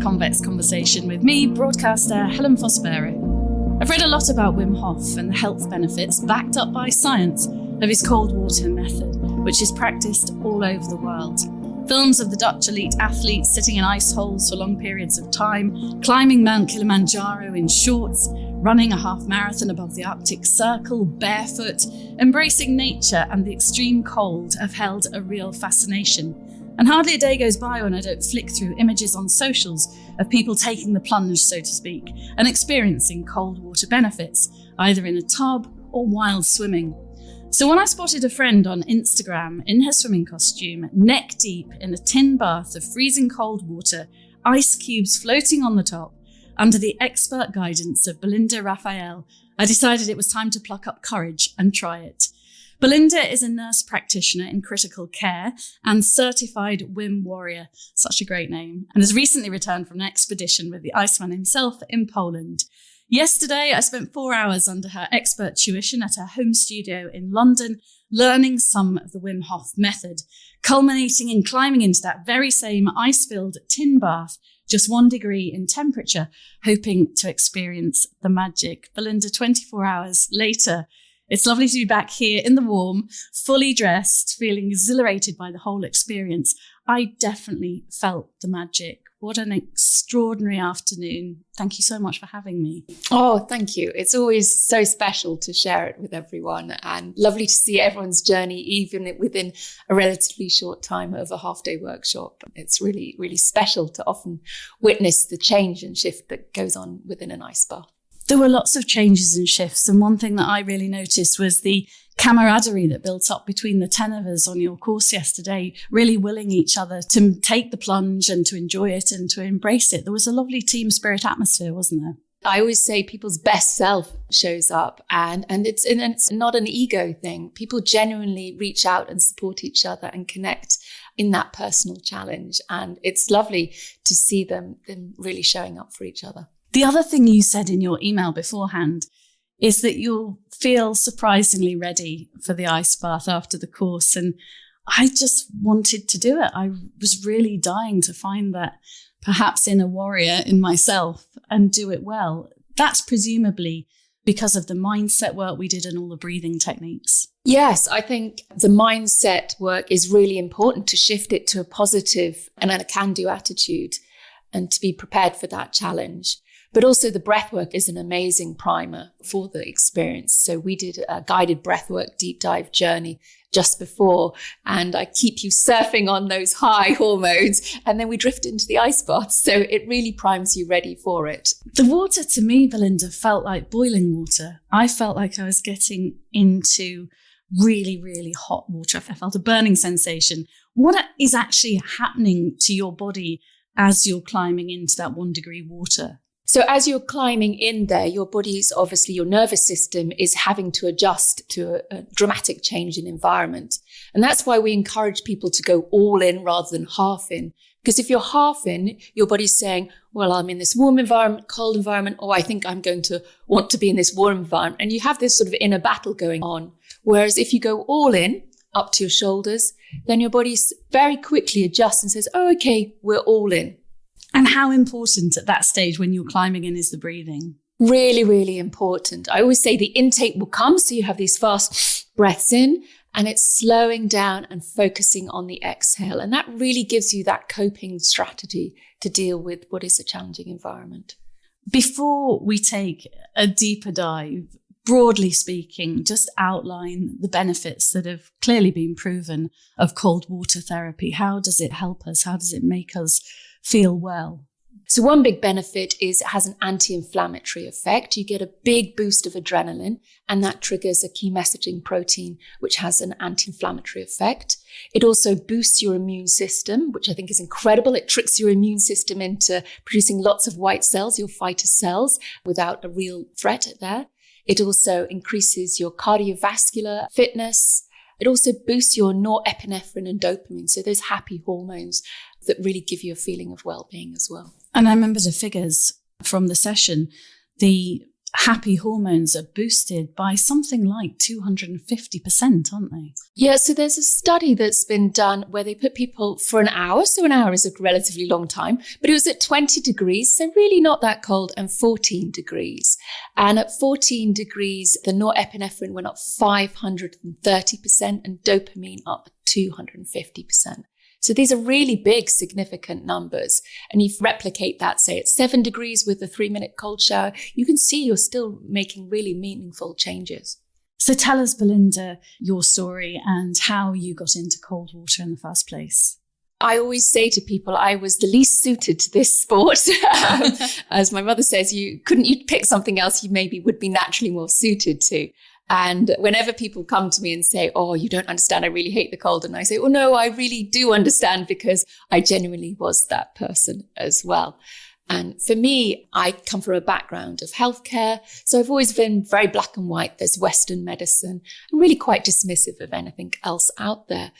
Convex Conversation with me, broadcaster Helen. I've read a lot about Wim Hof and the health benefits backed up by science of his cold water method, which is practiced all over the world. Films of the Dutch elite athletes sitting in ice holes for long periods of time, climbing Mount Kilimanjaro in shorts, running a half marathon above the Arctic Circle barefoot, embracing nature and the extreme cold have held a real fascination. And hardly a day goes by when I don't flick through images on socials of people taking the plunge, so to speak, and experiencing cold water benefits, either in a tub or wild swimming. So when I spotted a friend on Instagram in her swimming costume, neck deep in a tin bath of freezing cold water, ice cubes floating on the top, under the expert guidance of Belinda Raphael, I decided it was time to pluck up courage and try it. Belinda is a nurse practitioner in critical care and certified Wim Warrior, such a great name, and has recently returned from an expedition with the Iceman himself in Poland. Yesterday, I spent 4 hours under her expert tuition at her home studio in London, learning some of the Wim Hof Method, culminating in climbing into that very same ice-filled tin bath, just 1 degree in temperature, hoping to experience the magic. Belinda, 24 hours later, it's lovely to be back here in the warm, fully dressed, feeling exhilarated by the whole experience. I definitely felt the magic. What an extraordinary afternoon. Thank you so much for having me. Oh, thank you. It's always so special to share it with everyone, and lovely to see everyone's journey, even within a relatively short time of a half-day workshop. It's really, really special to often witness the change and shift that goes on within an ice bath. There were lots of changes and shifts, and one thing that I really noticed was the camaraderie that built up between the 10 of us on your course yesterday, really willing each other to take the plunge and to enjoy it and to embrace it. There was a lovely team spirit atmosphere, wasn't there? I always say people's best self shows up, and it's not an ego thing. People genuinely reach out and support each other and connect in that personal challenge, and it's lovely to see them really showing up for each other. The other thing you said in your email beforehand is that you'll feel surprisingly ready for the ice bath after the course. And I just wanted to do it. I was really dying to find that perhaps inner warrior in myself and do it well. That's presumably because of the mindset work we did and all the breathing techniques. Yes, I think the mindset work is really important to shift it to a positive and a can-do attitude and to be prepared for that challenge. But also the breathwork is an amazing primer for the experience. So we did a guided breathwork deep dive journey just before, and I keep you surfing on those high hormones, and then we drift into the ice bath. So it really primes you ready for it. The water to me, Belinda, felt like boiling water. I felt like I was getting into really, really hot water. I felt a burning sensation. What is actually happening to your body as you're climbing into that 1 degree water? So as you're climbing in there, your body's obviously, your nervous system is having to adjust to a dramatic change in environment. And that's why we encourage people to go all in rather than half in. Because if you're half in, your body's saying, well, I'm in this warm environment, cold environment, or I think I'm going to want to be in this warm environment. And you have this sort of inner battle going on. Whereas if you go all in, up to your shoulders, then your body very quickly adjusts and says, oh, okay, we're all in. And how important at that stage when you're climbing in is the breathing? Really, really important. I always say the intake will come, so you have these fast breaths in, and it's slowing down and focusing on the exhale. And that really gives you that coping strategy to deal with what is a challenging environment. Before we take a deeper dive, broadly speaking, just outline the benefits that have clearly been proven of cold water therapy. How does it help us? How does it make us feel well? So one big benefit is it has an anti-inflammatory effect. You get a big boost of adrenaline, and that triggers a key messaging protein, which has an anti-inflammatory effect. It also boosts your immune system, which I think is incredible. It tricks your immune system into producing lots of white cells, your fighter cells, without a real threat there. It also increases your cardiovascular fitness. It also boosts your norepinephrine and dopamine, so those happy hormones that really give you a feeling of well-being as well. And I remember the figures from the session. The happy hormones are boosted by something like 250%, aren't they? Yeah, so there's a study that's been done where they put people for an hour. So an hour is a relatively long time, but it was at 20 degrees. So really not that cold, and 14 degrees. And at 14 degrees, the norepinephrine went up 530% and dopamine up 250%. So these are really big, significant numbers. And if you replicate that, say at 7 degrees with a 3-minute cold shower, you can see you're still making really meaningful changes. So tell us, Belinda, your story and how you got into cold water in the first place. I always say to people, I was the least suited to this sport. As my mother says, couldn't you pick something else you maybe would be naturally more suited to? And whenever people come to me and say, oh, you don't understand, I really hate the cold. And I say, oh, no, I really do understand, because I genuinely was that person as well. And for me, I come from a background of healthcare. So I've always been very black and white. There's Western medicine. I'm really quite dismissive of anything else out there.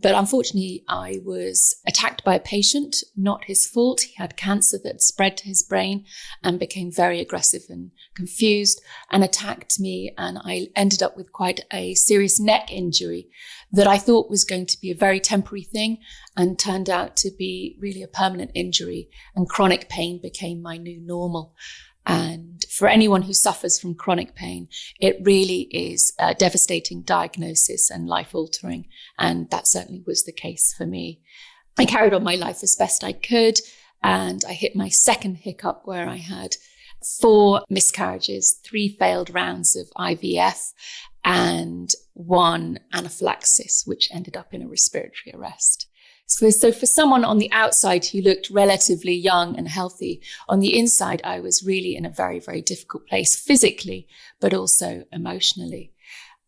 But unfortunately, I was attacked by a patient, not his fault. He had cancer that spread to his brain and became very aggressive and confused and attacked me. And I ended up with quite a serious neck injury that I thought was going to be a very temporary thing and turned out to be really a permanent injury. And chronic pain became my new normal. And for anyone who suffers from chronic pain, it really is a devastating diagnosis and life-altering. And that certainly was the case for me. I carried on my life as best I could, and I hit my second hiccup where I had 4 miscarriages, 3 failed rounds of IVF, and 1 anaphylaxis, which ended up in a respiratory arrest. So for someone on the outside who looked relatively young and healthy, on the inside, I was really in a very, very difficult place physically, but also emotionally.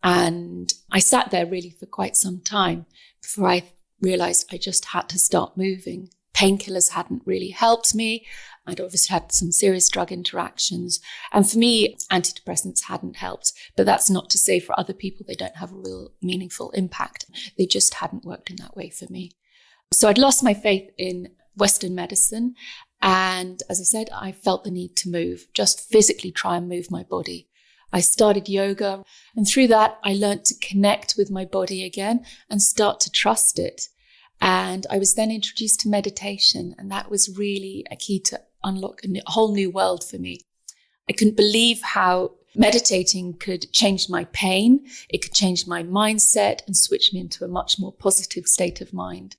And I sat there really for quite some time before I realized I just had to start moving. Painkillers hadn't really helped me. I'd obviously had some serious drug interactions. And for me, antidepressants hadn't helped. But that's not to say for other people they don't have a real meaningful impact. They just hadn't worked in that way for me. So I'd lost my faith in Western medicine. And as I said, I felt the need to move, just physically try and move my body. I started yoga, and through that, I learned to connect with my body again and start to trust it. And I was then introduced to meditation, and that was really a key to unlock a whole new world for me. I couldn't believe how meditating could change my pain. It could change my mindset and switch me into a much more positive state of mind.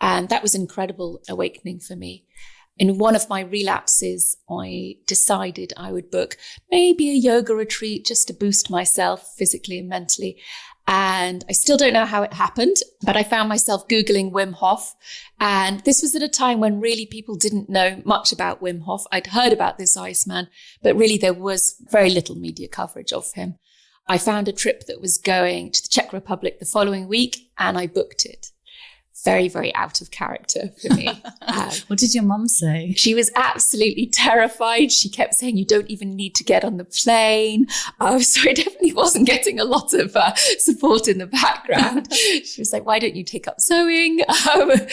And that was an incredible awakening for me. In one of my relapses, I decided I would book maybe a yoga retreat just to boost myself physically and mentally. And I still don't know how it happened, but I found myself Googling Wim Hof. And this was at a time when really people didn't know much about Wim Hof. I'd heard about this Iceman, but really there was very little media coverage of him. I found a trip that was going to the Czech Republic the following week, and I booked it. Very, very out of character for me. What did your mum say? She was absolutely terrified. She kept saying, you don't even need to get on the plane. So I definitely wasn't getting a lot of support in the background. She was like, why don't you take up sewing? And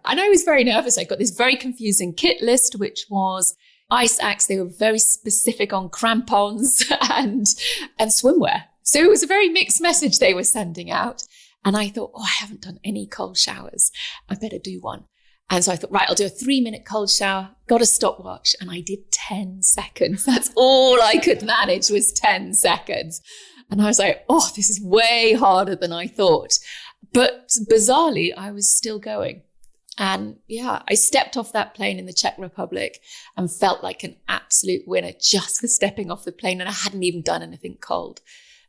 I was very nervous. I got this very confusing kit list, which was ice axe. They were very specific on crampons and swimwear. So it was a very mixed message they were sending out. And I thought, I haven't done any cold showers. I better do one. And so I thought, right, I'll do a 3-minute cold shower, got a stopwatch, and I did 10 seconds. That's all I could manage was 10 seconds. And I was like, this is way harder than I thought. But bizarrely, I was still going. And yeah, I stepped off that plane in the Czech Republic and felt like an absolute winner just for stepping off the plane. And I hadn't even done anything cold.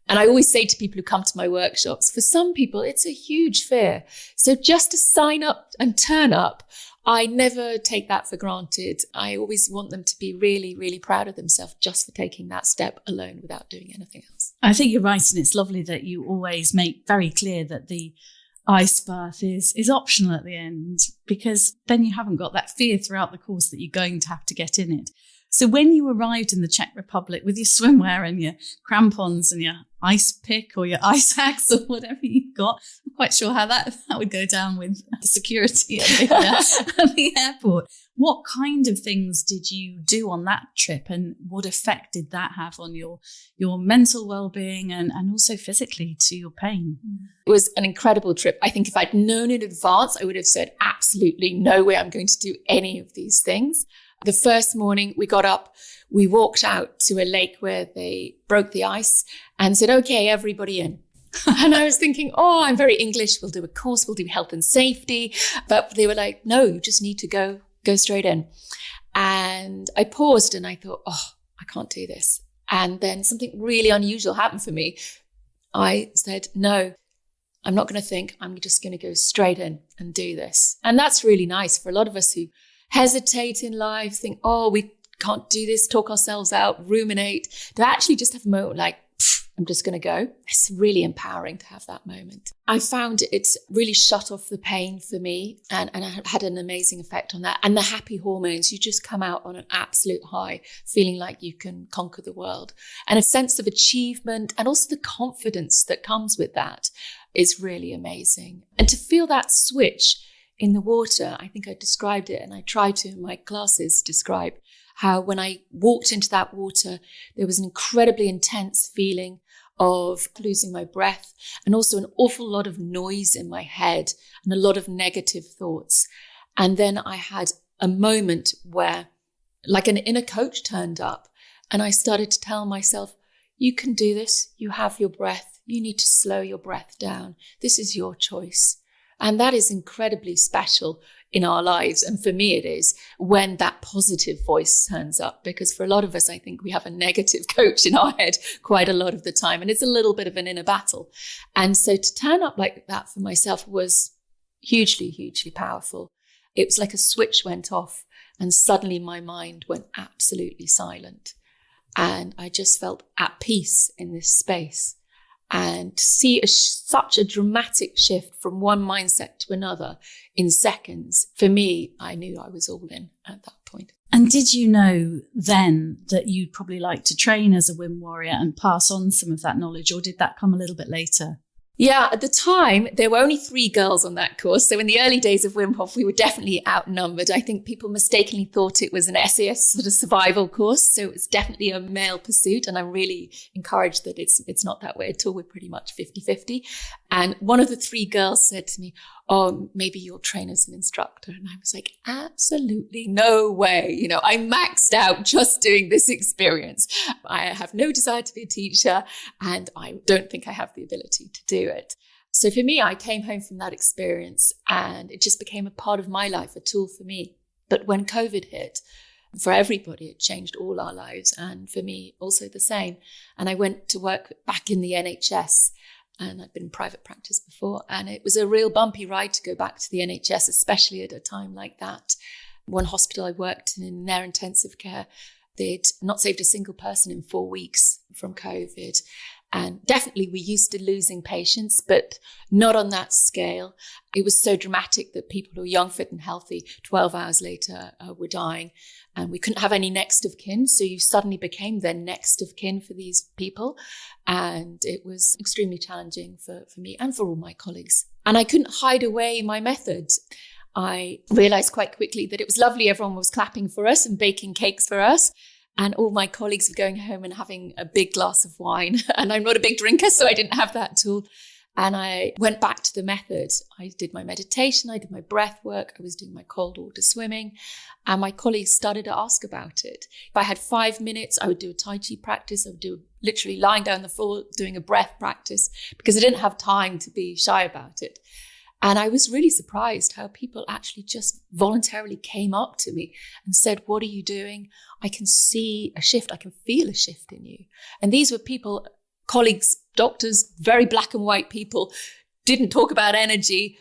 And I always say to people who come to my workshops, for some people, it's a huge fear. So just to sign up and turn up, I never take that for granted. I always want them to be really, really proud of themselves just for taking that step alone without doing anything else. I think you're right. And it's lovely that you always make very clear that the ice bath is optional at the end, because then you haven't got that fear throughout the course that you're going to have to get in it. So when you arrived in the Czech Republic with your swimwear and your crampons and your ice pick or your ice axe or whatever you got, I'm quite sure how that would go down with the security at the airport. What kind of things did you do on that trip, and what effect did that have on your mental well-being and also physically to your pain? It was an incredible trip. I think if I'd known in advance, I would have said, absolutely no way I'm going to do any of these things. The first morning we got up, we walked out to a lake where they broke the ice and said, okay, everybody in. And I was thinking, oh, I'm very English. We'll do a course. We'll do health and safety. But they were like, no, you just need to go straight in. And I paused and I thought, oh, I can't do this. And then something really unusual happened for me. I said, no, I'm not going to think. I'm just going to go straight in and do this. And that's really nice for a lot of us who hesitate in life, think, oh, we can't do this, talk ourselves out, ruminate, to actually just have a moment like, I'm just going to go. It's really empowering to have that moment. I found it's really shut off the pain for me, and I had an amazing effect on that. And the happy hormones, you just come out on an absolute high, feeling like you can conquer the world. And a sense of achievement and also the confidence that comes with that is really amazing. And to feel that switch in the water, I think I described it, and I try to in my classes describe how when I walked into that water, there was an incredibly intense feeling of losing my breath and also an awful lot of noise in my head and a lot of negative thoughts. And then I had a moment where like an inner coach turned up, and I started to tell myself, you can do this. You have your breath. You need to slow your breath down. This is your choice. And that is incredibly special in our lives. And for me, it is when that positive voice turns up, because for a lot of us, I think we have a negative coach in our head quite a lot of the time. And it's a little bit of an inner battle. And so to turn up like that for myself was hugely, hugely powerful. It was like a switch went off and suddenly my mind went absolutely silent. And I just felt at peace in this space. And to see such a dramatic shift from one mindset to another in seconds, for me, I knew I was all in at that point. And did you know then that you'd probably like to train as a Wim Warrior and pass on some of that knowledge, or did that come a little bit later? Yeah, at the time, there were only 3 girls on that course. So in the early days of Wim Hof, we were definitely outnumbered. I think people mistakenly thought it was an SAS sort of survival course. So it's definitely a male pursuit. And I'm really encouraged that it's not that way at all. We're pretty much 50-50. And one of the 3 girls said to me, oh, maybe you'll train as an instructor. And I was like, absolutely no way. You know, I maxed out just doing this experience. I have no desire to be a teacher, and I don't think I have the ability to do it. So for me, I came home from that experience and it just became a part of my life, a tool for me. But when COVID hit, for everybody, it changed all our lives. And for me, also the same. And I went to work back in the NHS. And I'd been in private practice before. And it was a real bumpy ride to go back to the NHS, especially at a time like that. One hospital I worked in their intensive care, they'd not saved a single person in 4 weeks from COVID. And definitely we're used to losing patients, but not on that scale. It was so dramatic that people who were young, fit and healthy, 12 hours later were dying. And we couldn't have any next of kin. So you suddenly became their next of kin for these people. And it was extremely challenging for me and for all my colleagues. And I couldn't hide away my method. I realized quite quickly that it was lovely. Everyone was clapping for us and baking cakes for us. And all my colleagues were going home and having a big glass of wine. And I'm not a big drinker, so I didn't have that tool. And I went back to the method. I did my meditation, I did my breath work, I was doing my cold water swimming. And my colleagues started to ask about it. If I had 5 minutes, I would do a Tai Chi practice. I would do literally lying down the floor, doing a breath practice, because I didn't have time to be shy about it. And I was really surprised how people actually just voluntarily came up to me and said, what are you doing? I can see a shift. I can feel a shift in you. And these were people, colleagues, doctors, very black and white people, didn't talk about energy,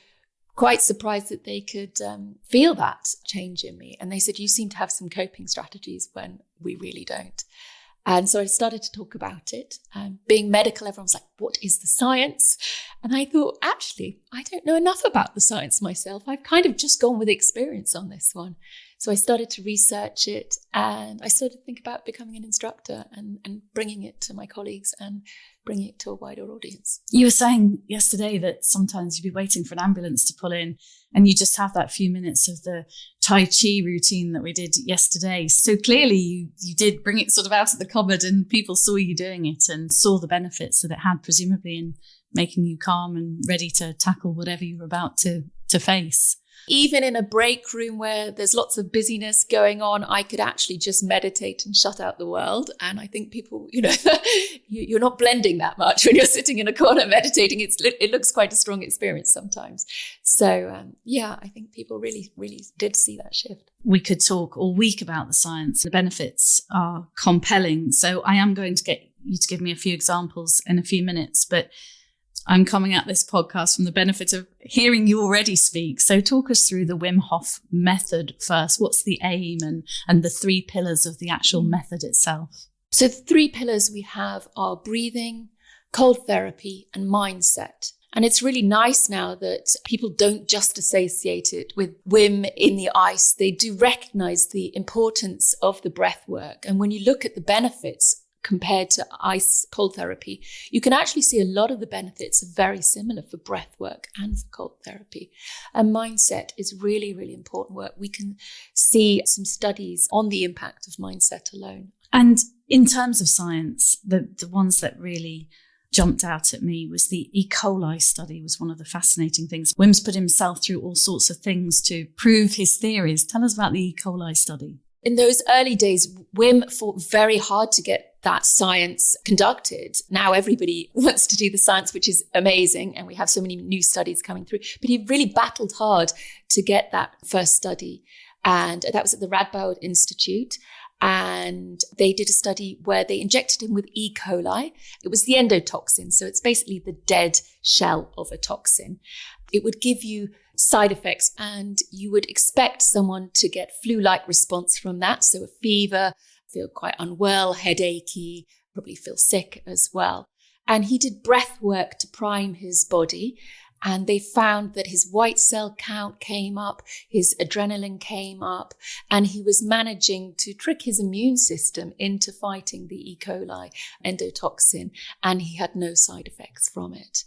quite surprised that they could feel that change in me. And they said, you seem to have some coping strategies when we really don't. And so I started to talk about it. Being medical, everyone's like, what is the science? And I thought, actually, I don't know enough about the science myself. I've kind of just gone with experience on this one. So I started to research it, and I started to think about becoming an instructor and bringing it to my colleagues and bringing it to a wider audience. You were saying yesterday that sometimes you'd be waiting for an ambulance to pull in and you just have that few minutes of the Tai Chi routine that we did yesterday. So clearly you did bring it sort of out of the cupboard and people saw you doing it and saw the benefits that it had, presumably in making you calm and ready to tackle whatever you were about to face. Even in a break room where there's lots of busyness going on, I could actually just meditate and shut out the world. And I think people, you're not blending that much when you're sitting in a corner meditating. It looks quite a strong experience sometimes. So, I think people really, really did see that shift. We could talk all week about the science. The benefits are compelling. So I am going to get you to give me a few examples in a few minutes, but I'm coming at this podcast from the benefit of hearing you already speak. So talk us through the Wim Hof method first. What's the aim and the 3 pillars of the actual method itself? So the 3 pillars we have are breathing, cold therapy, and mindset. And it's really nice now that people don't just associate it with Wim in the ice. They do recognize the importance of the breath work. And when you look at the benefits compared to ice cold therapy, you can actually see a lot of the benefits are very similar for breath work and for cold therapy. And mindset is really, really important work. We can see some studies on the impact of mindset alone. And in terms of science, the ones that really jumped out at me was the E. coli study was one of the fascinating things. Wim's put himself through all sorts of things to prove his theories. Tell us about the E. coli study. In those early days, Wim fought very hard to get that science conducted. Now everybody wants to do the science, which is amazing. And we have so many new studies coming through. But he really battled hard to get that first study. And that was at the Radboud Institute. And they did a study where they injected him with E. coli. It was the endotoxin. So it's basically the dead shell of a toxin. It would give you side effects, and you would expect someone to get flu-like response from that. So a fever, feel quite unwell, headachy, probably feel sick as well. And he did breath work to prime his body. And they found that his white cell count came up, his adrenaline came up, and he was managing to trick his immune system into fighting the E. coli endotoxin, and he had no side effects from it.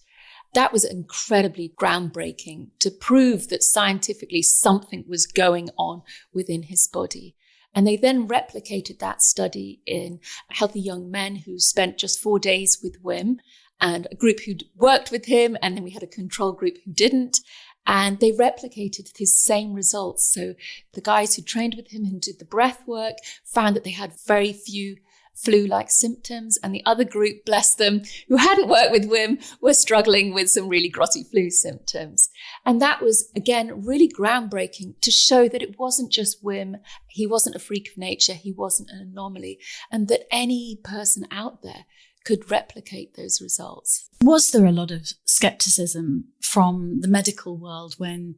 That was incredibly groundbreaking to prove that scientifically something was going on within his body. And they then replicated that study in healthy young men who spent just 4 days with Wim, and a group who'd worked with him, and then we had a control group who didn't. And they replicated his same results. So the guys who trained with him and did the breath work found that they had very few flu-like symptoms, and the other group, bless them, who hadn't worked with Wim, were struggling with some really grotty flu symptoms. And that was, again, really groundbreaking to show that it wasn't just Wim. He wasn't a freak of nature. He wasn't an anomaly, and that any person out there could replicate those results. Was there a lot of skepticism from the medical world when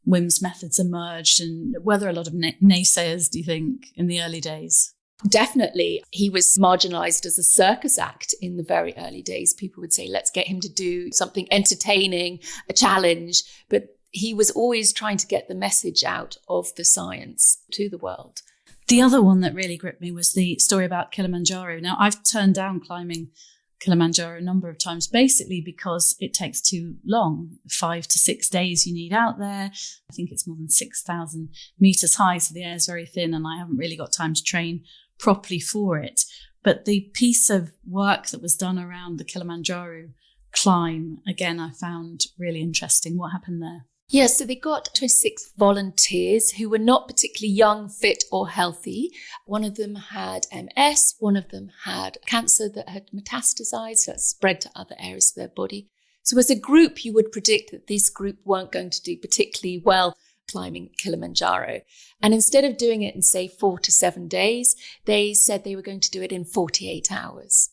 Wim's methods emerged, and were there a lot of naysayers, do you think, in the early days? Definitely. He was marginalized as a circus act in the very early days. People would say, let's get him to do something entertaining, a challenge. But he was always trying to get the message out of the science to the world. The other one that really gripped me was the story about Kilimanjaro. Now, I've turned down climbing Kilimanjaro a number of times, basically because it takes too long. 5 to 6 days you need out there. I think it's more than 6,000 meters high, so the air is very thin, and I haven't really got time to train properly for it. But the piece of work that was done around the Kilimanjaro climb, again, I found really interesting. What happened there? Yes, so they got 26 volunteers who were not particularly young, fit or healthy. One of them had MS, one of them had cancer that had metastasized, so it spread to other areas of their body. So as a group, you would predict that this group weren't going to do particularly well climbing Kilimanjaro. And instead of doing it in, say, 4 to 7 days, they said they were going to do it in 48 hours.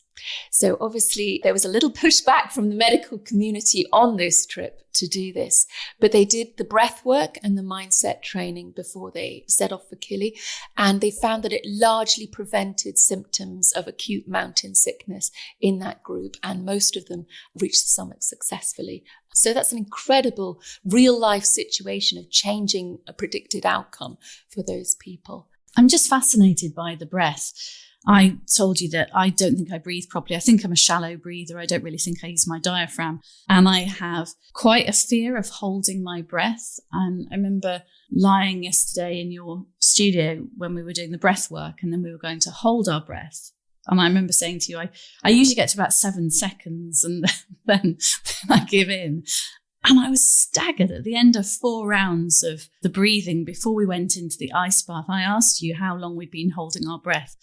So obviously there was a little pushback from the medical community on this trip to do this, but they did the breath work and the mindset training before they set off for Kili, and they found that it largely prevented symptoms of acute mountain sickness in that group, and most of them reached the summit successfully So that's an incredible real life situation of changing a predicted outcome for those people. I'm just fascinated by the breath. I told you that I don't think I breathe properly. I think I'm a shallow breather. I don't really think I use my diaphragm. And I have quite a fear of holding my breath. And I remember lying yesterday in your studio when we were doing the breath work, and then we were going to hold our breath. And I remember saying to you, I usually get to about 7 seconds and then I give in. And I was staggered at the end of 4 rounds of the breathing before we went into the ice bath. I asked you how long we'd been holding our breath.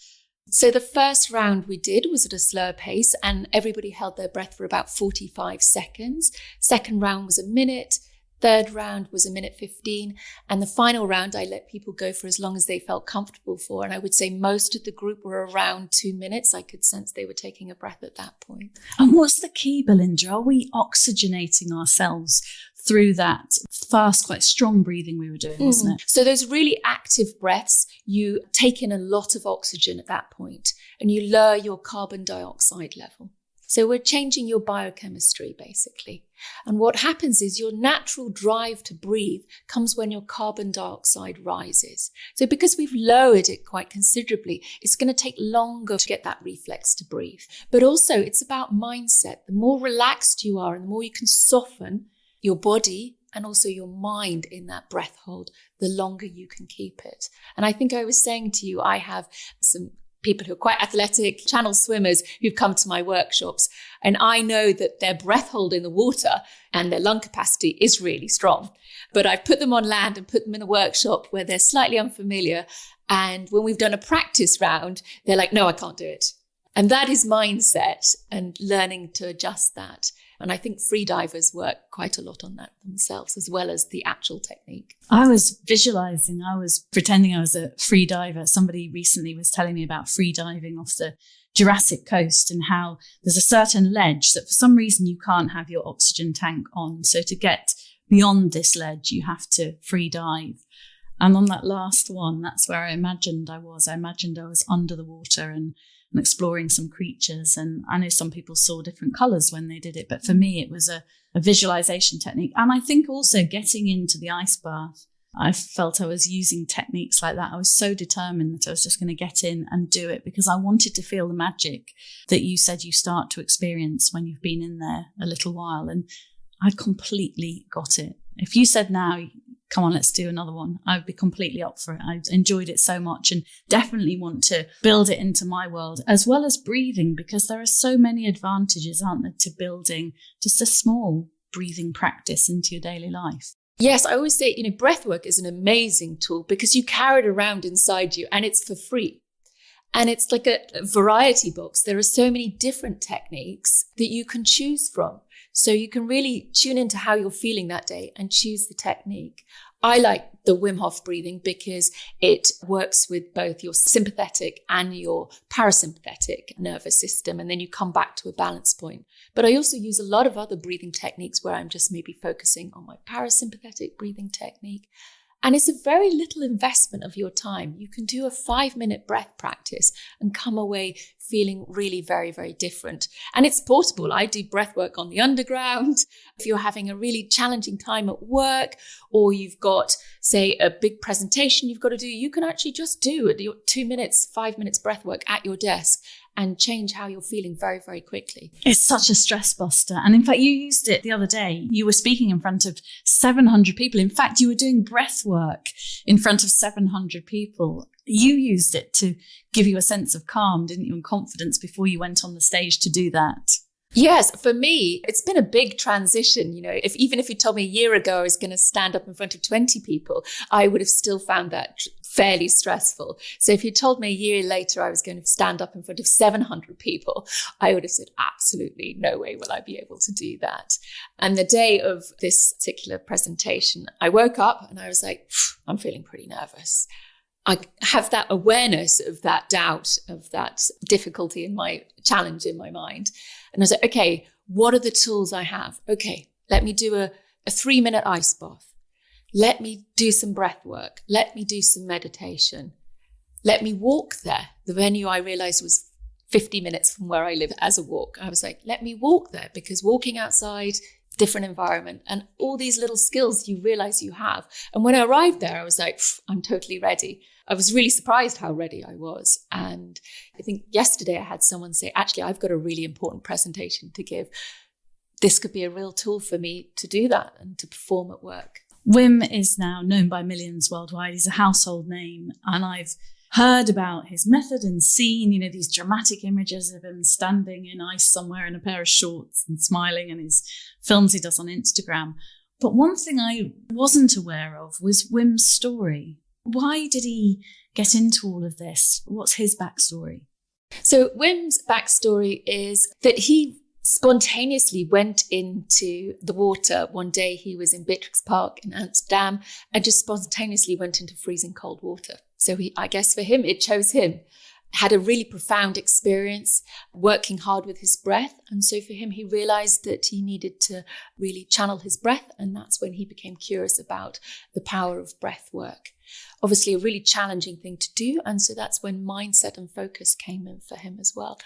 So the first round we did was at a slower pace and everybody held their breath for about 45 seconds. Second round was a minute. Third round was 1:15. And the final round, I let people go for as long as they felt comfortable for. And I would say most of the group were around 2 minutes. I could sense they were taking a breath at that point. And what's the key, Belinda? Are we oxygenating ourselves through that fast, quite strong breathing we were doing, wasn't it? So those really active breaths, you take in a lot of oxygen at that point and you lower your carbon dioxide level. So we're changing your biochemistry, basically. And what happens is your natural drive to breathe comes when your carbon dioxide rises. So because we've lowered it quite considerably, it's going to take longer to get that reflex to breathe. But also it's about mindset. The more relaxed you are and the more you can soften your body and also your mind in that breath hold, the longer you can keep it. And I think I was saying to you, I have some people who are quite athletic, channel swimmers who've come to my workshops. And I know that their breath hold in the water and their lung capacity is really strong. But I've put them on land and put them in a workshop where they're slightly unfamiliar. And when we've done a practice round, they're like, no, I can't do it. And that is mindset and learning to adjust that. And I think freedivers work quite a lot on that themselves, as well as the actual technique. I was visualizing, I was pretending I was a free diver. Somebody recently was telling me about free diving off the Jurassic coast and how there's a certain ledge that for some reason you can't have your oxygen tank on. So to get beyond this ledge, you have to free dive. And on that last one, that's where I imagined I was. I imagined I was under the water and exploring some creatures. And I know some people saw different colours when they did it, but for me, it was a visualization technique. And I think also getting into the ice bath, I felt I was using techniques like that. I was so determined that I was just going to get in and do it because I wanted to feel the magic that you said you start to experience when you've been in there a little while. And I completely got it. If you said now, come on, let's do another one, I'd be completely up for it. I enjoyed it so much and definitely want to build it into my world, as well as breathing, because there are so many advantages, aren't there, to building just a small breathing practice into your daily life. Yes, I always say, breath work is an amazing tool because you carry it around inside you and it's for free. And it's like a variety box. There are so many different techniques that you can choose from. So you can really tune into how you're feeling that day and choose the technique. I like the Wim Hof breathing because it works with both your sympathetic and your parasympathetic nervous system. And then you come back to a balance point. But I also use a lot of other breathing techniques where I'm just maybe focusing on my parasympathetic breathing technique. And it's a very little investment of your time. You can do a 5-minute breath practice and come away feeling really very, very different. And it's portable. I do breath work on the underground. If you're having a really challenging time at work, or you've got, say, a big presentation you've got to do, you can actually just do your 2 minutes, 5 minutes breath work at your desk and change how you're feeling very, very quickly. It's such a stress buster. And in fact, you used it the other day. You were speaking in front of 700 people. In fact, you were doing breath work in front of 700 people. You used it to give you a sense of calm, didn't you, and confidence before you went on the stage to do that. Yes, for me, it's been a big transition. Even if you told me a year ago I was going to stand up in front of 20 people, I would have still found that fairly stressful. So if you told me a year later I was going to stand up in front of 700 people, I would have said, absolutely no way will I be able to do that. And the day of this particular presentation, I woke up and I was like, I'm feeling pretty nervous. I have that awareness of that doubt, of that difficulty in my challenge in my mind. And I was like, okay, what are the tools I have? Okay, let me do a 3-minute ice bath. Let me do some breath work. Let me do some meditation. Let me walk there. The venue I realized was 50 minutes from where I live as a walk. I was like, let me walk there because walking outside different environment, and all these little skills you realize you have. And when I arrived there, I was like, I'm totally ready. I was really surprised how ready I was. And I think yesterday I had someone say, actually, I've got a really important presentation to give. This could be a real tool for me to do that and to perform at work. Wim is now known by millions worldwide. He's a household name. And I've heard about his method and seen, these dramatic images of him standing in ice somewhere in a pair of shorts and smiling, and his films he does on Instagram. But one thing I wasn't aware of was Wim's story. Why did he get into all of this? What's his backstory? So Wim's backstory is that he spontaneously went into the water. One day he was in Beatrix Park in Amsterdam and just spontaneously went into freezing cold water. So I guess for him, it chose him. Had a really profound experience working hard with his breath. And so for him, he realized that he needed to really channel his breath. And that's when he became curious about the power of breath work. Obviously, a really challenging thing to do. And so that's when mindset and focus came in for him as well.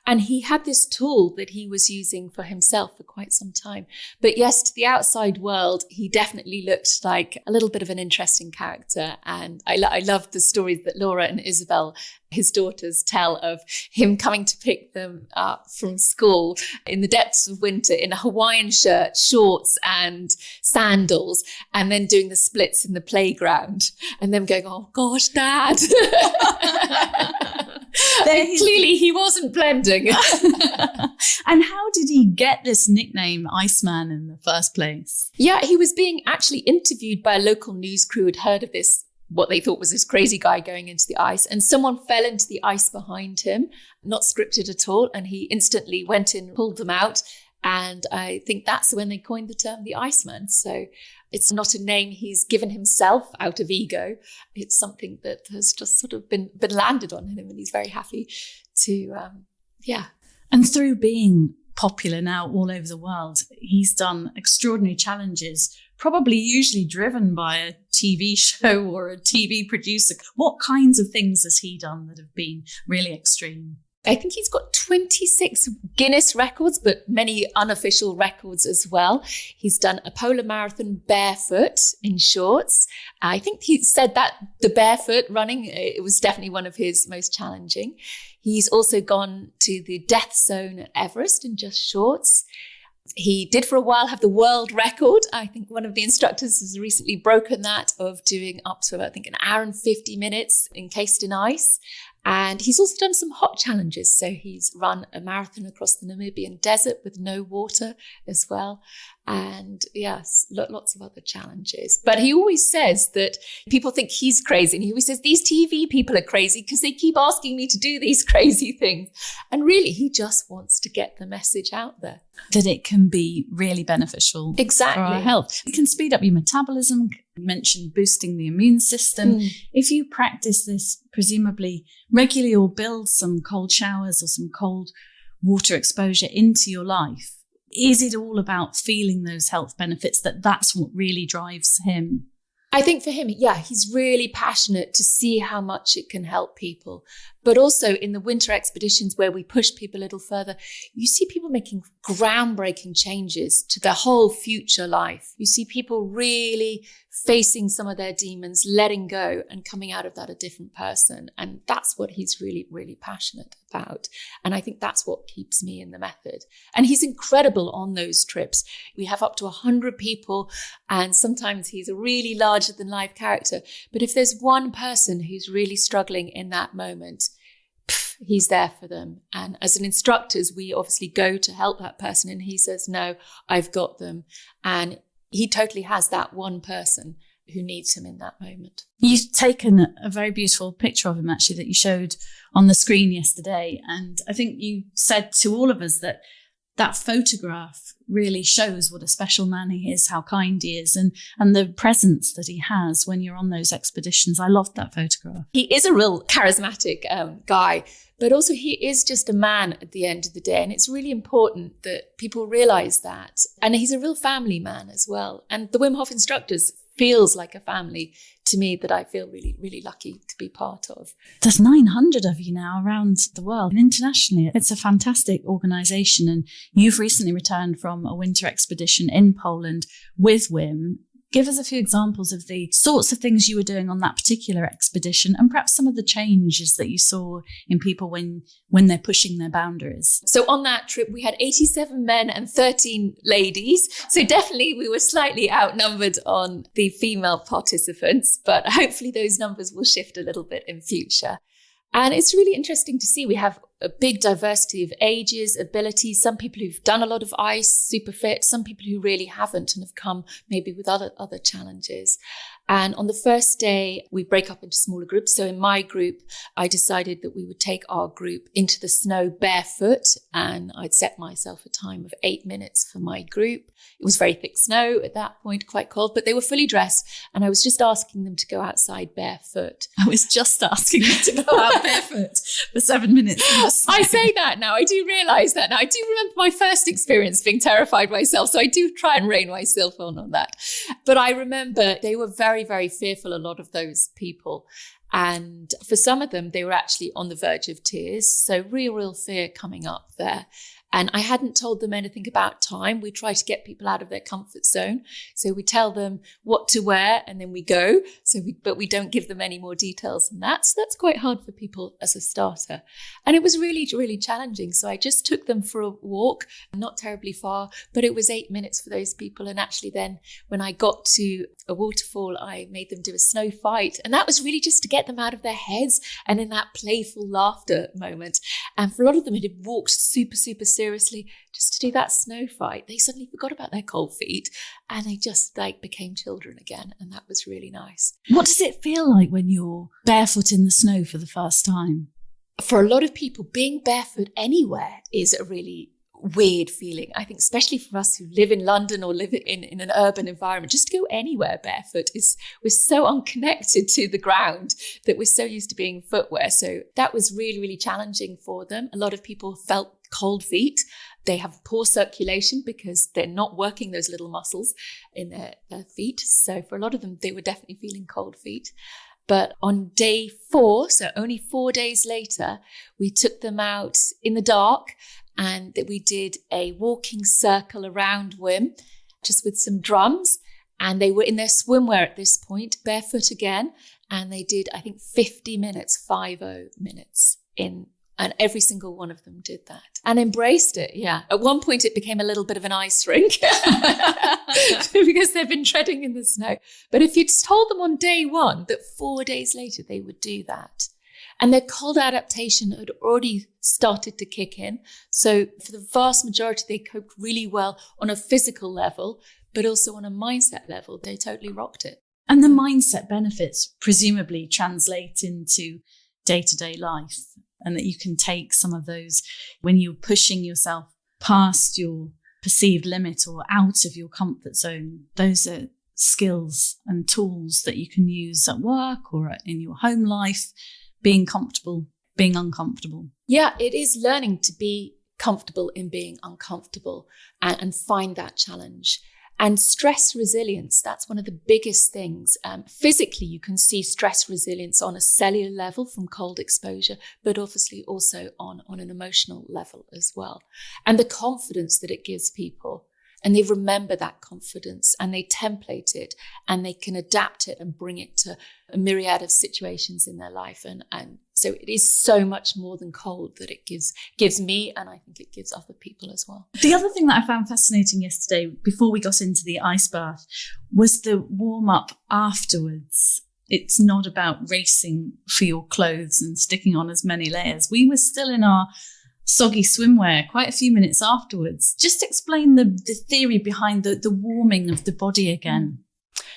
And he had this tool that he was using for himself for quite some time. But yes, to the outside world, he definitely looked like a little bit of an interesting character. And I love the stories that Laura and Isabel, his daughters, tell of him coming to pick them up from school in the depths of winter in a Hawaiian shirt, shorts and sandals, and then doing the splits in the playground and them going, oh gosh, Dad. Clearly he wasn't blending. And how did he get this nickname Iceman in the first place? Yeah, he was being actually interviewed by a local news crew who'd heard of this, what they thought was this crazy guy going into the ice, and someone fell into the ice behind him, not scripted at all, and he instantly went in, pulled them out, and I think that's when they coined the term the Iceman. So it's not a name he's given himself out of ego. It's something that has just sort of been landed on him, and he's very happy to, And through being popular now all over the world, he's done extraordinary challenges, probably usually driven by a TV show or a TV producer. What kinds of things has he done that have been really extreme? I think he's got 26 Guinness records, but many unofficial records as well. He's done a polar marathon barefoot in shorts. I think he said that the barefoot running, it was definitely one of his most challenging. He's also gone to the death zone at Everest in just shorts. He did for a while have the world record. I think one of the instructors has recently broken that, of doing up to, I think, 1 hour and 50 minutes encased in ice. And he's also done some hot challenges. So he's run a marathon across the Namibian desert with no water as well. And yes, lots of other challenges. But he always says that people think he's crazy. And he always says, these TV people are crazy because they keep asking me to do these crazy things. And really, he just wants to get the message out there. That it can be really beneficial exactly for our health. It can speed up your metabolism. You mentioned boosting the immune system. If you practice this, presumably regularly, or build some cold showers or some cold water exposure into your life, is it all about feeling those health benefits, that's what really drives him? I think for him, yeah, he's really passionate to see how much it can help people. But also in the winter expeditions where we push people a little further, you see people making groundbreaking changes to their whole future life. You see people really facing some of their demons, letting go and coming out of that a different person. And that's what he's really, really passionate about. And I think that's what keeps me in the method. And he's incredible on those trips. We have up to 100 people, and sometimes he's a really larger than life character. But if there's one person who's really struggling in that moment, he's there for them. And as an instructors, we obviously go to help that person, and he says, no, I've got them. And he totally has that one person who needs him in that moment. You've taken a very beautiful picture of him, actually, that you showed on the screen yesterday. And I think you said to all of us that that photograph really shows what a special man he is, how kind he is, and the presence that he has when you're on those expeditions. I loved that photograph. He is a real charismatic guy, but also he is just a man at the end of the day. And it's really important that people realize that. And he's a real family man as well. And the Wim Hof instructors feels like a family to me that I feel really, really lucky to be part of. There's 900 of you now around the world and internationally. It's a fantastic organisation, and you've recently returned from a winter expedition in Poland with Wim. Give us a few examples of the sorts of things you were doing on that particular expedition, and perhaps some of the changes that you saw in people when they're pushing their boundaries. So on that trip, we had 87 men and 13 ladies. So definitely we were slightly outnumbered on the female participants, but hopefully those numbers will shift a little bit in future. And it's really interesting to see we have a big diversity of ages, abilities, some people who've done a lot of ice, super fit, some people who really haven't and have come maybe with other challenges. And on the first day, we break up into smaller groups. So in my group, I decided that we would take our group into the snow barefoot, and I'd set myself a time of 8 minutes for my group. It was very thick snow at that point, quite cold, but they were fully dressed, and I was just asking them to go outside barefoot. I was just asking them to go out barefoot for 7 minutes. I say that now. I do realise that now. I do remember my first experience being terrified myself, so I do try and rein myself on that. But I remember they were very, very fearful, a lot of those people. And for some of them, they were actually on the verge of tears. So real fear coming up there. And I hadn't told them anything about time. We try to get people out of their comfort zone. So we tell them what to wear and then we go. But we don't give them any more details than that. So that's quite hard for people as a starter. And it was really, really challenging. So I just took them for a walk, not terribly far, but it was 8 minutes for those people. And actually then when I got to a waterfall, I made them do a snow fight. And that was really just to get them out of their heads and in that playful laughter moment. And for a lot of them, it had walked super, super seriously just to do that snow fight. They suddenly forgot about their cold feet and they just became children again. And that was really nice. What does it feel like when you're barefoot in the snow for the first time? For a lot of people, being barefoot anywhere is a really weird feeling. I think especially for us who live in London or live in an urban environment, just to go anywhere barefoot we're so unconnected to the ground that we're so used to being footwear. So that was really, really challenging for them. A lot of people felt cold feet. They have poor circulation because they're not working those little muscles in their feet. So for a lot of them, they were definitely feeling cold feet. But on day 4, so only 4 days later, we took them out in the dark and we did a walking circle around Wim, just with some drums. And they were in their swimwear at this point, barefoot again. And they did, I think, 50 minutes, 50 minutes in. And every single one of them did that and embraced it. Yeah. At one point, it became a little bit of an ice rink because they've been treading in the snow. But if you'd told them on day 1 that 4 days later they would do that, and their cold adaptation had already started to kick in. So for the vast majority, they coped really well on a physical level, but also on a mindset level. They totally rocked it. And the mindset benefits presumably translate into day-to-day life, and that you can take some of those when you're pushing yourself past your perceived limit or out of your comfort zone. Those are skills and tools that you can use at work or in your home life, being comfortable, being uncomfortable. Yeah, it is learning to be comfortable in being uncomfortable and find that challenge. And stress resilience, that's one of the biggest things. Physically, you can see stress resilience on a cellular level from cold exposure, but obviously also on an emotional level as well. And the confidence that it gives people. And they remember that confidence and they template it and they can adapt it and bring it to a myriad of situations in their life. And so it is so much more than cold that it gives me, and I think it gives other people as well. The other thing that I found fascinating yesterday, before we got into the ice bath, was the warm-up afterwards. It's not about racing for your clothes and sticking on as many layers. We were still in our soggy swimwear quite a few minutes afterwards. Just explain the theory behind the warming of the body again.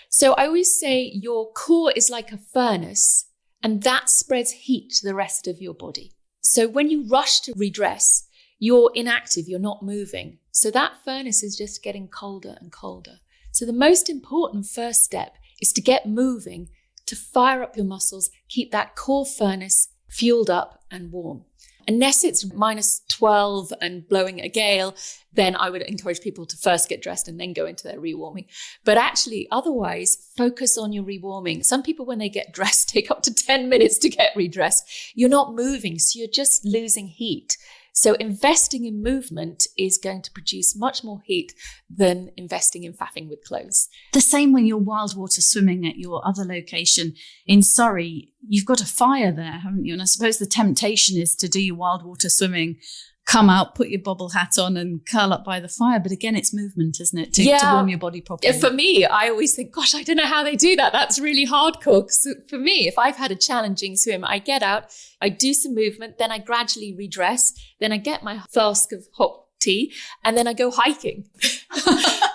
So I always say your core is like a furnace and that spreads heat to the rest of your body. So when you rush to redress, you're inactive, you're not moving. So that furnace is just getting colder and colder. So the most important first step is to get moving, to fire up your muscles, keep that core furnace fueled up and warm. Unless it's -12 and blowing a gale, then I would encourage people to first get dressed and then go into their rewarming. But actually, otherwise, focus on your rewarming. Some people, when they get dressed, take up to 10 minutes to get redressed. You're not moving, so you're just losing heat. So investing in movement is going to produce much more heat than investing in faffing with clothes. The same when you're wild water swimming at your other location in Surrey. You've got a fire there, haven't you? And I suppose the temptation is to do your wild water swimming, come out, put your bobble hat on and curl up by the fire. But again, it's movement, isn't it? To warm your body properly. For me, I always think, gosh, I don't know how they do that. That's really hardcore. Because for me, if I've had a challenging swim, I get out, I do some movement, then I gradually redress, then I get my flask of hot tea, and then I go hiking.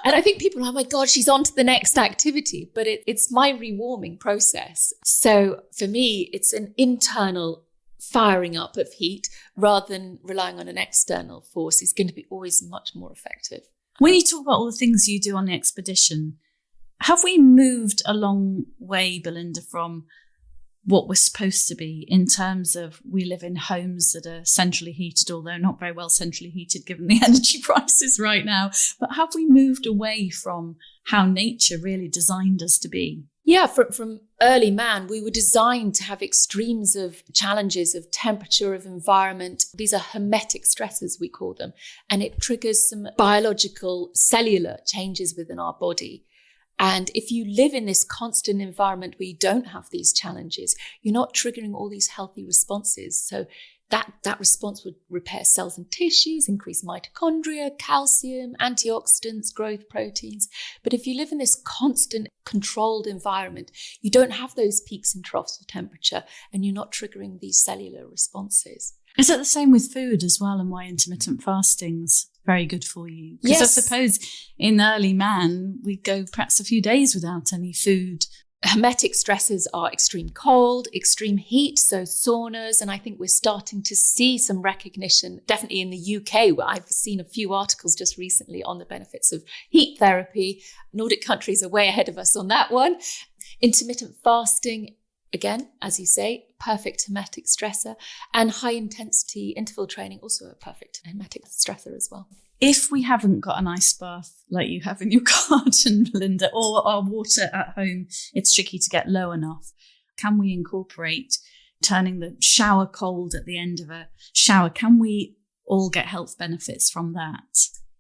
And I think people are, oh my God, she's on to the next activity. But it's my rewarming process. So for me, it's an internal firing up of heat rather than relying on an external force is going to be always much more effective. When you talk about all the things you do on the expedition, have we moved a long way, Belinda, from what we're supposed to be in terms of we live in homes that are centrally heated, although not very well centrally heated given the energy prices right now. But have we moved away from how nature really designed us to be? Yeah, from early man, we were designed to have extremes of challenges of temperature, of environment. These are hermetic stresses, we call them. And it triggers some biological cellular changes within our body. And if you live in this constant environment where you don't have these challenges, you're not triggering all these healthy responses. So that response would repair cells and tissues, increase mitochondria, calcium, antioxidants, growth proteins. But if you live in this constant controlled environment, you don't have those peaks and troughs of temperature, and you're not triggering these cellular responses. Is it the same with food as well, and why intermittent fasting's very good for you? Because Yes. I suppose in early man, we'd go perhaps a few days without any food. Hermetic stresses are extreme cold, extreme heat, so saunas, and I think we're starting to see some recognition, definitely in the UK, where I've seen a few articles just recently on the benefits of heat therapy. Nordic countries are way ahead of us on that one. Intermittent fasting, again, as you say, perfect hermetic stressor, and high intensity interval training, also a perfect hermetic stressor as well. If we haven't got an ice bath like you have in your garden, Belinda, or our water at home, it's tricky to get low enough. Can we incorporate turning the shower cold at the end of a shower? Can we all get health benefits from that?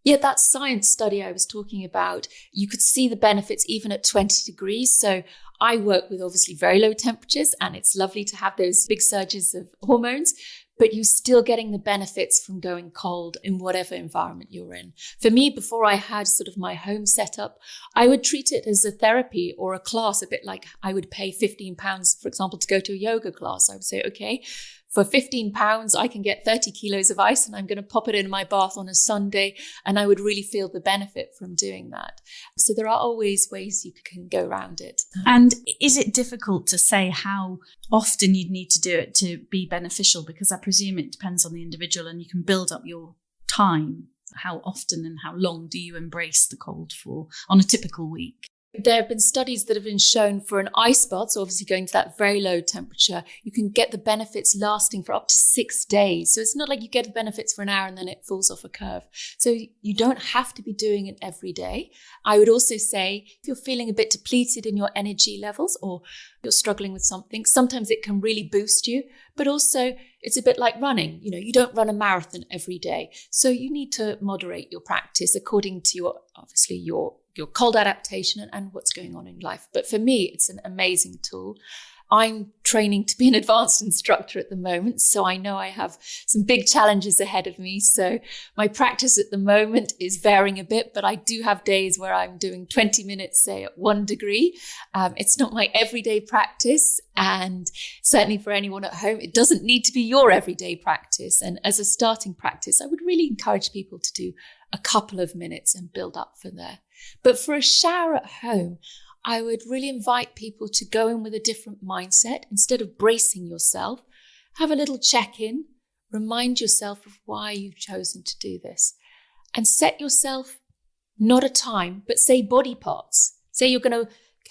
Yeah, that science study I was talking about, you could see the benefits even at 20 degrees. So I work with obviously very low temperatures, and it's lovely to have those big surges of hormones, but you're still getting the benefits from going cold in whatever environment you're in. For me, before I had sort of my home setup, I would treat it as a therapy or a class, a bit like I would pay £15, for example, to go to a yoga class. I would say, okay, for £15, I can get 30 kilos of ice and I'm going to pop it in my bath on a Sunday, and I would really feel the benefit from doing that. So there are always ways you can go around it. And is it difficult to say how often you'd need to do it to be beneficial? Because I presume it depends on the individual, and you can build up your time. How often and how long do you embrace the cold for on a typical week? There have been studies that have been shown for an ice bath, so obviously going to that very low temperature, you can get the benefits lasting for up to 6 days. So it's not like you get the benefits for an hour and then it falls off a curve. So you don't have to be doing it every day. I would also say if you're feeling a bit depleted in your energy levels or you're struggling with something, sometimes it can really boost you, but also it's a bit like running. You know, you don't run a marathon every day. So you need to moderate your practice according to your cold adaptation and what's going on in life. But for me, it's an amazing tool. I'm training to be an advanced instructor at the moment, so I know I have some big challenges ahead of me. So my practice at the moment is varying a bit, but I do have days where I'm doing 20 minutes, say, at 1 degree. It's not my everyday practice, and certainly for anyone at home, it doesn't need to be your everyday practice. And as a starting practice, I would really encourage people to do a couple of minutes and build up from there. But for a shower at home, I would really invite people to go in with a different mindset. Instead of bracing yourself, have a little check-in, remind yourself of why you've chosen to do this, and set yourself not a time, but say body parts. Say you're going to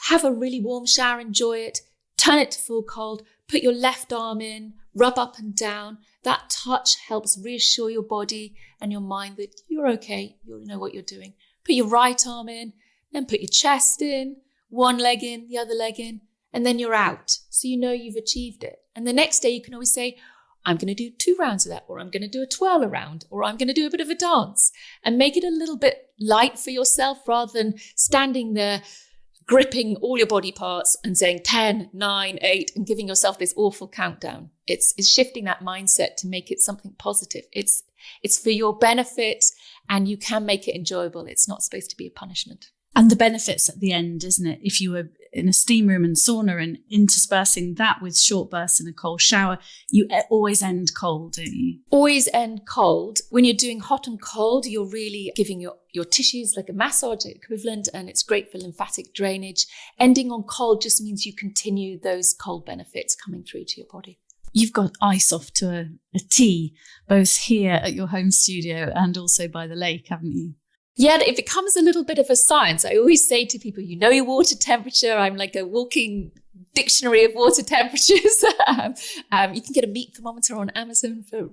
have a really warm shower, enjoy it, turn it to full cold, Put your left arm in, rub up and down. That touch helps reassure your body and your mind that you're okay, you know what you're doing. Put your right arm in, then put your chest in, one leg in, the other leg in, and then you're out. So you know you've achieved it. And the next day you can always say, I'm going to do 2 rounds of that, or I'm going to do a twirl around, or I'm going to do a bit of a dance, and make it a little bit light for yourself rather than standing there gripping all your body parts and saying 10, 9, 8, and giving yourself this awful countdown. It's shifting that mindset to make it something positive. It's for your benefit, and you can make it enjoyable. It's not supposed to be a punishment. And the benefits at the end, isn't it? If you were in a steam room and sauna and interspersing that with short bursts in a cold shower, you always end cold, don't you? Always end cold. When you're doing hot and cold, you're really giving your tissues like a massage equivalent, and it's great for lymphatic drainage. Ending on cold just means you continue those cold benefits coming through to your body. You've got ice off to a T, both here at your home studio and also by the lake, haven't you? Yeah, it becomes a little bit of a science. I always say to people, you know your water temperature. I'm like a walking dictionary of water temperatures. You can get a meat thermometer on Amazon for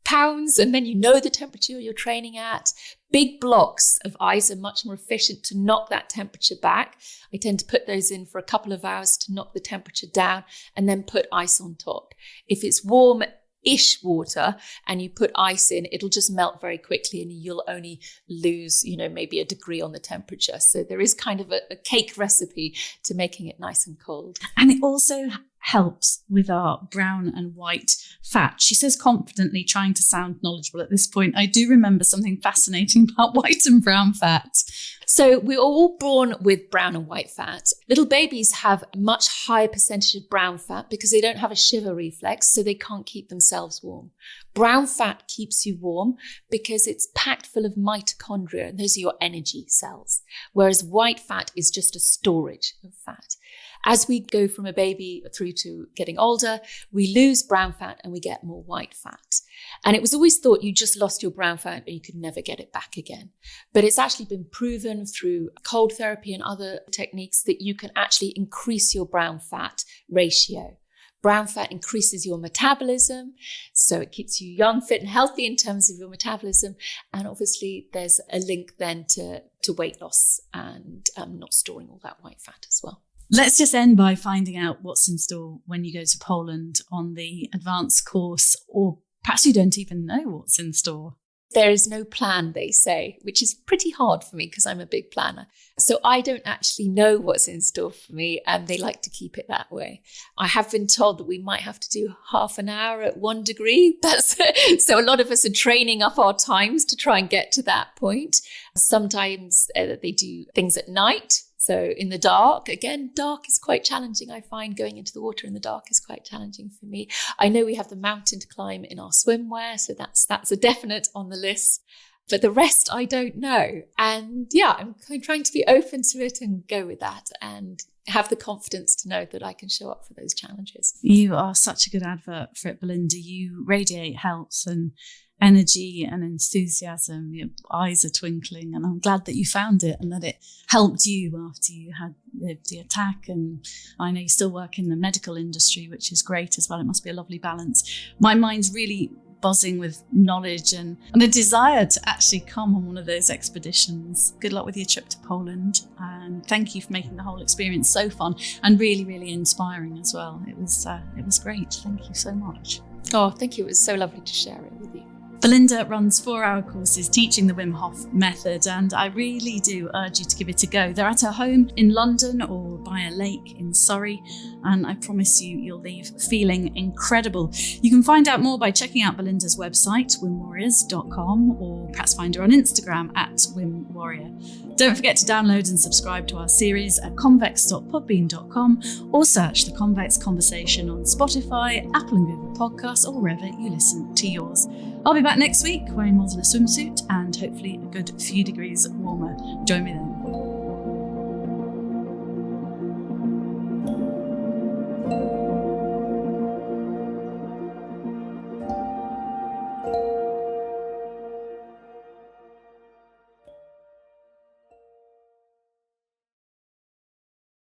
pounds, and then you know the temperature you're training at. Big blocks of ice are much more efficient to knock that temperature back. I tend to put those in for a couple of hours to knock the temperature down and then put ice on top. If it's warm-ish water and you put ice in, it'll just melt very quickly and you'll only lose, maybe a degree on the temperature. So there is kind of a cake recipe to making it nice and cold. And it also helps with our brown and white fat. She says confidently, trying to sound knowledgeable at this point. I do remember something fascinating about white and brown fat. So we're all born with brown and white fat. Little babies have a much higher percentage of brown fat because they don't have a shiver reflex, so they can't keep themselves warm. Brown fat keeps you warm because it's packed full of mitochondria, and those are your energy cells, whereas white fat is just a storage of fat. As we go from a baby through to getting older, we lose brown fat and we get more white fat. And it was always thought you just lost your brown fat and you could never get it back again. But it's actually been proven through cold therapy and other techniques that you can actually increase your brown fat ratio. Brown fat increases your metabolism, so it keeps you young, fit and healthy in terms of your metabolism. And obviously there's a link then to weight loss and not storing all that white fat as well. Let's just end by finding out what's in store when you go to Poland on the advanced course, or perhaps you don't even know what's in store. There is no plan, they say, which is pretty hard for me because I'm a big planner. So I don't actually know what's in store for me, and they like to keep it that way. I have been told that we might have to do half an hour at 1 degree. So a lot of us are training up our times to try and get to that point. Sometimes they do things at night. So in the dark, again, dark is quite challenging. I find going into the water in the dark is quite challenging for me. I know we have the mountain to climb in our swimwear, so that's a definite on the list. But the rest, I don't know. And yeah, I'm trying to be open to it and go with that and have the confidence to know that I can show up for those challenges. You are such a good advert for it, Belinda. You radiate health and energy and enthusiasm. Your eyes are twinkling, and I'm glad that you found it and that it helped you after you had the attack. And I know you still work in the medical industry, which is great as well. It must be a lovely balance. My mind's really buzzing with knowledge and a desire to actually come on one of those expeditions. Good luck with your trip to Poland, and thank you for making the whole experience so fun and really, really inspiring as well. It was great. Thank you so much. Oh, thank you. It was so lovely to share it with you. Belinda runs 4-hour courses teaching the Wim Hof Method, and I really do urge you to give it a go. They're at her home in London or by a lake in Surrey, and I promise you'll leave feeling incredible. You can find out more by checking out Belinda's website, wimwarriors.com, or perhaps find her on Instagram at Wim Warrior. Don't forget to download and subscribe to our series at convex.podbean.com, or search The Convex Conversation on Spotify, Apple and Google Podcasts, or wherever you listen to yours. I'll be back next week wearing more than a swimsuit and hopefully a good few degrees warmer. Join me then.